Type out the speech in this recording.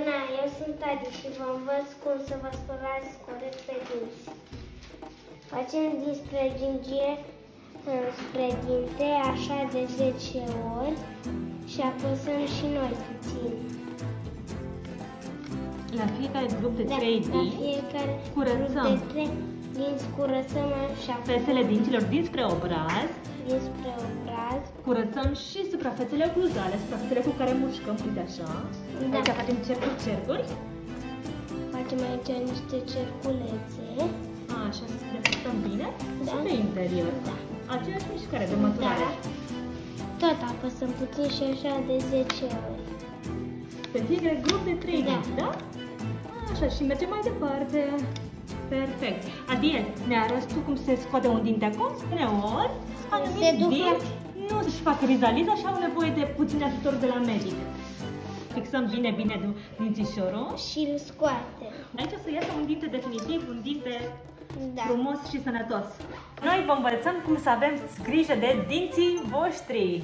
Bună, eu sunt Adi și vă învăț cum să vă spălați corect pe dinți. Facem dinspre gingie spre dinte, așa de 10 ori și apăsăm și noi puțin. La fiecare grup de 3 dinți, la fiecare curățăm grup de 3 dinți, curățăm așa fețele dinților dinspre obraz, curățăm și suprafețele ocluzale, suprafețele cu care mușcăm, uite așa. Da. Aici facem cercuri. Facem aici niște cerculețe. Așa, să le păstrăm bine. Da. Și pe interior. Da. Aceeași mișcare de măturare. Da. Tot apăsăm puțin și așa de 10 ori. Pe fiecare grup de 3 Da. dinți, da? Așa, și mergem mai departe. Perfect. Adiel, ne arăți tu cum se scoate un dinte acum? Uneori, anumiți dinți nu își fac rizaliza și au nevoie de puțin ajutor de la medic. Fixăm bine dințișorul. Și îl scoate. Aici o să iasă un dinte definitiv, un dinte frumos și sănătos. Noi vă învățăm cum să avem grijă de dinții voștri.